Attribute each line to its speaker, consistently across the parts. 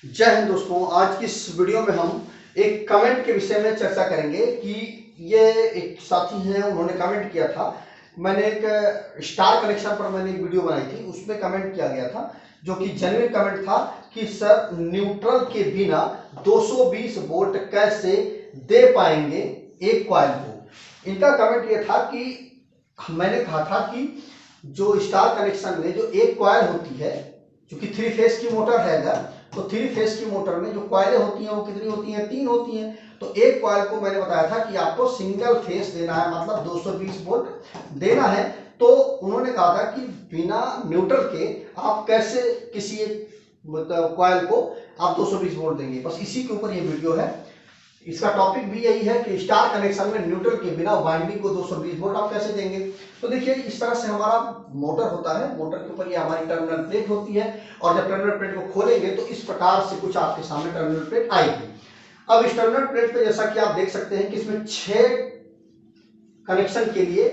Speaker 1: जय हिंद दोस्तों। आज की इस वीडियो में हम एक कमेंट के विषय में चर्चा करेंगे कि ये एक साथी हैं, उन्होंने कमेंट किया था। मैंने एक स्टार कनेक्शन पर मैंने एक वीडियो बनाई थी, उसमें कमेंट किया गया था जो कि जेन्युइन कमेंट था कि सर न्यूट्रल के बिना 220 वोल्ट कैसे दे पाएंगे एक कॉइल को। इनका कमेंट ये था कि मैंने कहा था कि जो स्टार कनेक्शन में जो एक कॉइल होती है, जो कि 3 फेज की मोटर है, तो 3 फेज की मोटर में जो कॉइलें होती हैं वो कितनी होती हैं? 3 होती हैं। तो एक कॉइल को मैंने बताया था कि आपको सिंगल फेज देना है, मतलब 220 वोल्ट देना है। तो उन्होंने कहा था कि बिना न्यूट्रल के आप कैसे किसी एक मतलब कॉइल को आप 220 वोल्ट देंगे। बस इसी के ऊपर ये वीडियो है। इसका टॉपिक भी यही है कि स्टार कनेक्शन में न्यूट्रल के बिना वाइंडिंग को 220 वोल्ट आप कैसे देंगे। तो देखिए, इस तरह से हमारा मोटर होता है। मोटर के ऊपर ये हमारी टर्मिनल प्लेट होती है और जब टर्मिनल प्लेट को खोलेंगे तो इस प्रकार से कुछ आपके सामने टर्मिनल प्लेट आएगी। अब इस टर्मिनल प्लेट पे जैसा कि आप देख सकते हैं कि इसमें 6 कनेक्शन के लिए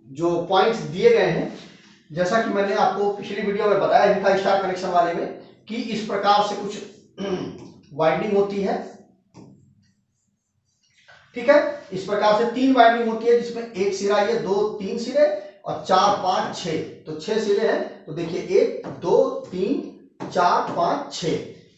Speaker 1: जो पॉइंट्स दिए गए हैं, जैसा कि मैंने आपको पिछली वीडियो में बताया था स्टार कनेक्शन वाले में कि इस प्रकार से कुछ वाइंडिंग होती है। ठीक है, इस प्रकार से 3 वाइंडिंग होती है जिसमें एक सिरा ये 2 3 सिरे और 4 5 6, तो 6 सिरे हैं। तो देखिए 1 2 3 4 5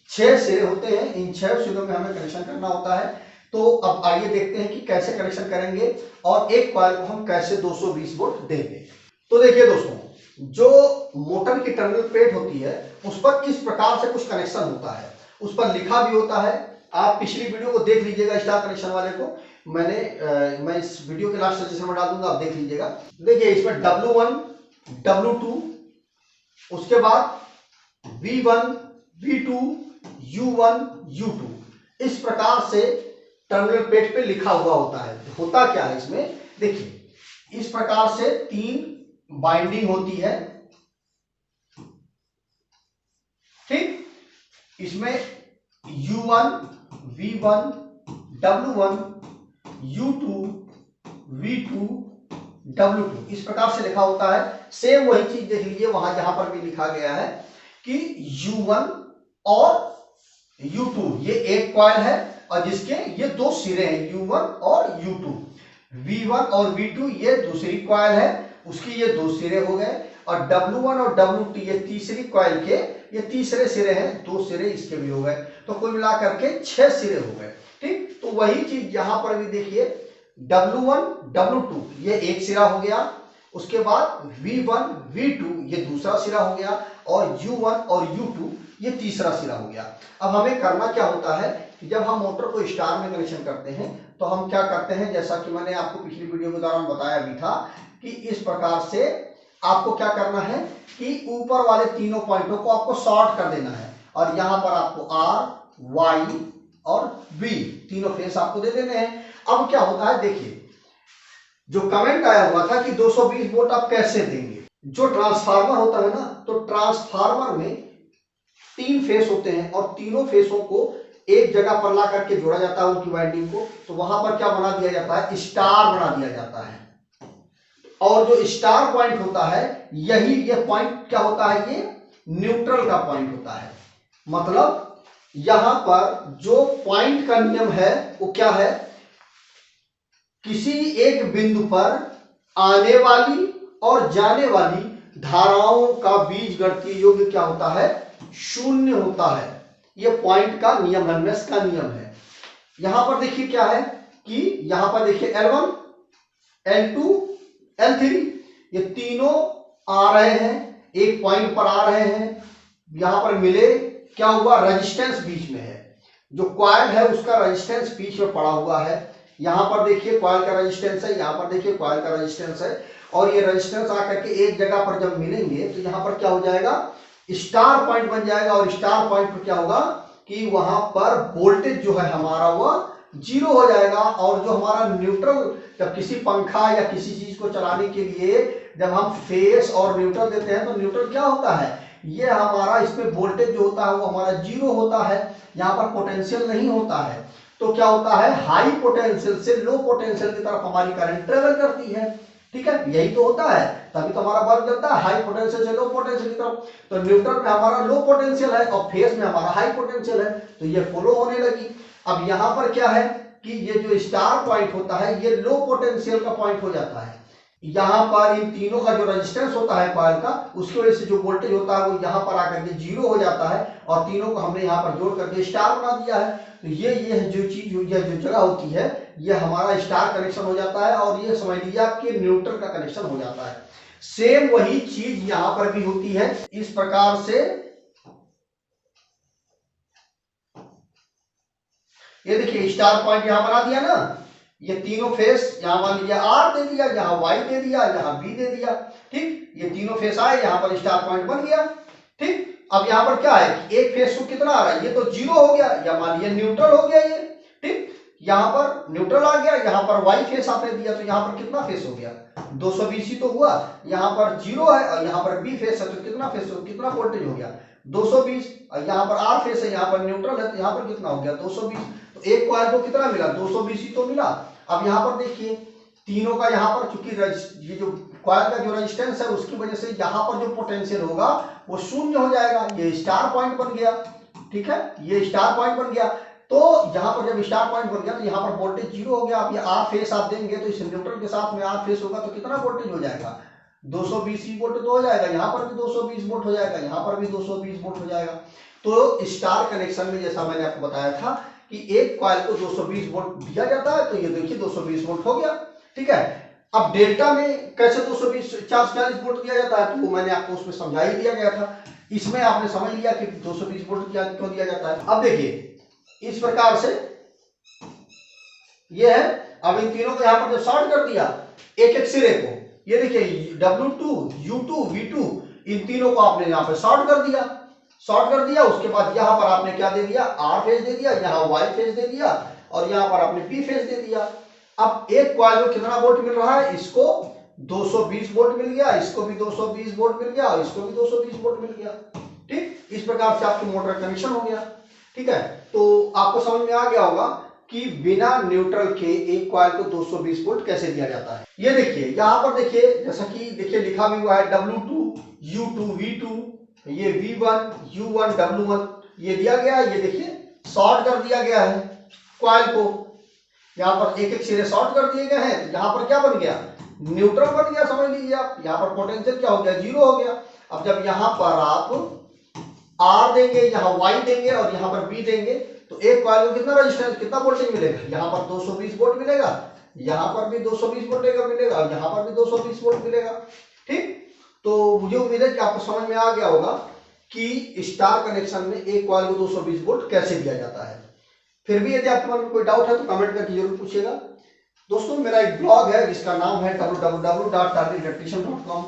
Speaker 1: 6 सिरे होते हैं। इन 6 सिरों में हमें कनेक्शन करना होता है। तो अब आइए देखते हैं कि कैसे कनेक्शन करेंगे और एक कॉइल को हम कैसे 220 वोल्ट देंगे। तो देखिए दोस्तों, जो मोटर की टर्मिनल प्लेट होती है उस पर इस प्रकार से कुछ कनेक्शन होता है, उस पर लिखा भी होता है। आप पिछली वीडियो को देख लीजिएगा स्टार कनेक्शन वाले को, मैं इस वीडियो के लास्ट सजेशन में डाल दूंगा, आप देख लीजिएगा। देखिए इसमें W1 W2, उसके बाद V1 V2 U1 U2 इस प्रकार से टर्मिनल प्लेट पे लिखा हुआ होता है। होता क्या है इसमें, देखिए इस प्रकार से 3 बाइंडिंग होती है। ठीक, इसमें U1 V1 W1 U2 V2 W2 इस प्रकार से लिखा होता है। सेम वही चीज देख लीजिए वहां जहां पर भी लिखा गया है कि U1 और U2 ये एक कॉइल है और जिसके ये 2 सिरे हैं U1 और U2। V1 और V2 ये दूसरी कॉइल है, उसकी ये 2 सिरे हो गए। और W1 और W2 ये तीसरी कॉइल के ये तीसरे सिरे हैं, 2 सिरे इसके भी हो गए। तो कुल मिलाकर के 6 सिरे हो गए। ठीक, तो वही चीज यहां पर भी देखिए W1 W2 ये एक सिरा हो गया, उसके बाद V1 V2 ये दूसरा सिरा हो गया और U1 और U2 ये तीसरा सिरा हो गया। अब हमें करना क्या होता है कि जब हम मोटर को स्टार में कनेक्शन करते हैं तो हम क्या करते हैं, जैसा कि मैंने आपको पिछली वीडियो के दौरान बताया भी था कि इस प्रकार से आपको क्या करना है कि ऊपर वाले तीनों पॉइंटों को आपको शॉर्ट कर देना है और यहां पर आपको R Y और B तीनों फेस आपको दे देने हैं। अब क्या होता है, देखिए जो कमेंट आया हुआ था कि 220 वोल्ट आप कैसे देंगे। जो ट्रांसफार्मर होता है ना, तो ट्रांसफार्मर में 3 फेस होते हैं और तीनों फेसों को एक जगह पर ला करके जोड़ा जाता है उनकी वाइंडिंग को। तो वहां पर क्या बना दिया जाता है, स्टार बना दिया जाता है। और जो स्टार पॉइंट होता है यही ये पॉइंट क्या होता है, ये न्यूट्रल का पॉइंट होता है। मतलब यहां पर जो पॉइंट का नियम है वो क्या है, किसी एक बिंदु पर आने वाली और जाने वाली धाराओं का बीजगणितीय योग क्या होता है, 0 होता है। यह पॉइंट का नियम है, मेश का नियम है। यहां पर देखिए क्या है कि यहां पर देखिए L1 L2 L3 ये तीनों आ रहे हैं, एक पॉइंट पर आ रहे हैं। यहां पर मिले, क्या हुआ, रेजिस्टेंस बीच में है। जो कॉइल है उसका रेजिस्टेंस बीच में पड़ा हुआ है। यहां पर देखिए कॉइल का रेजिस्टेंस है, यहां पर देखिए कॉइल का रेजिस्टेंस है और ये रेजिस्टेंस आकर के एक जगह पर जब मिलेंगे तो यहां पर क्या हो जाएगा, स्टार पॉइंट बन जाएगा। और स्टार पॉइंट पर क्या होगा कि वहां पर वोल्टेज जो है हमारा वह 0 हो जाएगा। और जो हमारा न्यूट्रल, जब किसी पंखा या किसी चीज को चलाने के लिए जब हम फेस और न्यूट्रल देते हैं तो न्यूट्रल क्या होता है, ये हमारा इसमें वोल्टेज जो होता है वो हमारा 0 होता है, यहाँ पर पोटेंशियल नहीं होता है। तो क्या होता है, हाई पोटेंशियल से लो पोटेंशियल की तरफ हमारी करंट ट्रेवल करती है। ठीक है, यही तो होता है, तभी तो हमारा बल्ब जलता है, हाई पोटेंशियल से लो पोटेंशियल की तरफ। तो न्यूट्रल में हमारा लो पोटेंशियल है और फेस में हमारा हाई पोटेंशियल है, तो ये फॉलो होने लगी। अब यहाँ पर क्या है कि ये जो स्टार पॉइंट होता है ये लो पोटेंशियल का पॉइंट हो जाता है। यहाँ पर इन तीनों का जो रेजिस्टेंस होता है कॉइल का, उसकी वजह से जो वोल्टेज होता है वो यहाँ पर आकर के जीरो हो जाता है, और तीनों को हमने यहाँ पर जोड़ करके स्टार बना दिया है। तो ये जो चीज, ये जो जगह होती है, ये हमारा स्टार कनेक्शन हो जाता है, और ये समझ लीजिए आपके न्यूट्रल का कनेक्शन हो जाता है। सेम वही चीज यहाँ पर भी होती है। इस प्रकार से ये देखिए स्टार पॉइंट यहाँ बना दिया ना, ये तीनों फेस यहाँ मान लीजिए आर दे दिया, यहाँ वाई दे दिया, यहाँ बी दे दिया, ठीक, ये तीनों फेस आए, यहाँ पर स्टार पॉइंट बन गया, ठीक। अब यहाँ पर क्या है कि एक फेस को कितना आ रहा है, ये तो जीरो हो गया, या मान लीजिए न्यूट्रल हो गया ये, ठीक, यहाँ पर न्यूट्रल आ गया, यहाँ पर वाई फेस आपने दिया, तो यहाँ पर कितना फेस हो गया, 220 ही तो हुआ, यहाँ पर जीरो है और यहाँ पर बी फेस है, तो कितना फेस हो, कितना वोल्टेज हो गया 220, और यहाँ पर आर फेस है, यहाँ पर न्यूट्रल है, तो यहाँ पर कितना हो गया 220। तो एक कॉइल को कितना मिला, 220 ही तो मिला। अब यहाँ पर देखिए तीनों का यहाँ पर चूंकि ये जो कॉइल का जो रेजिस्टेंस है उसकी वजह से यहाँ पर जो पोटेंशियल होगा वो शून्य हो जाएगा, ये स्टार पॉइंट बन गया, ठीक है, ये स्टार पॉइंट बन गया। तो यहाँ पर जब स्टार पॉइंट बन गया तो यहाँ पर वोल्टेज जीरो हो गया। अब ये आर फेस आप देंगे तो इस न्यूट्रल के साथ में आर फेस होगा तो कितना वोल्टेज हो जाएगा, 220 वोल्ट तो हो जाएगा, यहाँ पर भी 220 वोल्ट हो जाएगा, यहाँ पर भी 220 वोल्ट हो जाएगा। तो स्टार कनेक्शन में जैसा मैंने आपको बताया था कि एक कॉइल को 220 वोल्ट दिया जाता है, तो ये देखिए 220 वोल्ट हो गया, ठीक है। अब डेल्टा में कैसे 220 440 वोल्ट दिया जाता है, तो वो मैंने आपको उसमें समझा ही दिया गया था। इसमें आपने समझ लिया कि 220 वोल्ट क्यों दिया जाता है। अब देखिए इस प्रकार से ये है। अब इन तीनों को यहाँ पर जब शॉर्ट कर दिया एक एक सिरे को, ये देखिए W2 U2 V2, इन तीनों को आपने यहाँ पे शॉर्ट कर दिया, उसके बाद यहाँ पर आपने क्या दे दिया, आर फेज दे दिया, यहाँ वाई फेज दे दिया, और यहाँ पर आपने पी फेज दे दिया। अब एक कॉइल में कितना वोल्ट मिल रहा है, इसको 220 वोल्ट मिल गया, इसको भी 220 वोल्ट मिल गया, और इसको भी 220 वोल्ट मिल गया, ठीक। इस प्रकार से आपकी मोटर कनेक्शन हो गया, ठीक है। तो आपको समझ में आ गया होगा कि बिना न्यूट्रल के एक कॉइल को 220 वोल्ट कैसे दिया जाता है। ये देखिए यहाँ पर देखिए, जैसा कि देखिए लिखा भी हुआ है W2 U2 V2, ये V1 U1 W1 ये दिया गया है। ये देखिए शॉर्ट कर दिया गया है कॉइल को, यहाँ पर एक एक सिरे शॉर्ट कर दिए गए हैं, यहाँ पर क्या बन गया, न्यूट्रल बन गया, समझ लीजिए आप। यहाँ पर पोटेंशियल क्या हो गया, जीरो हो गया। अब जब यहाँ पर आप आर देंगे, यहाँ वाई देंगे और यहाँ पर बी देंगे, तो एक कॉइल में कितना रेजिस्टेंस, कितना वोल्टेज मिलेगा, यहाँ पर 220 वोल्ट मिलेगा, यहाँ पर भी 220 वोल्ट मिलेगा, और यहाँ पर भी 220 वोल्ट मिलेगा, ठीक। तो मुझे उम्मीद है कि आपको समझ में आ गया होगा कि स्टार कनेक्शन में एक कॉइल को 220 वोल्ट कैसे दिया जाता है। फिर भी यदि आपके मन में कोई डाउट है तो कमेंट करके जरूर पूछिएगा। दोस्तों मेरा एक ब्लॉग है जिसका नाम है www.targetelectrician.com,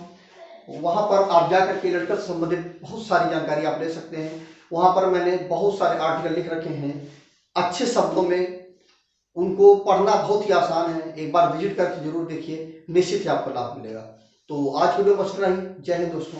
Speaker 1: वहां पर आप जाकर के इलेक्ट्रिकल से संबंधित बहुत सारी जानकारी आप ले सकते हैं। वहां पर मैंने बहुत सारे आर्टिकल लिख रखे हैं अच्छे शब्दों में, उनको पढ़ना बहुत ही आसान है। एक बार विजिट करके जरूर देखिए, निश्चित ही आपको लाभ मिलेगा। तो आज वीडियो बस इतना ही। जय हिंद दोस्तों।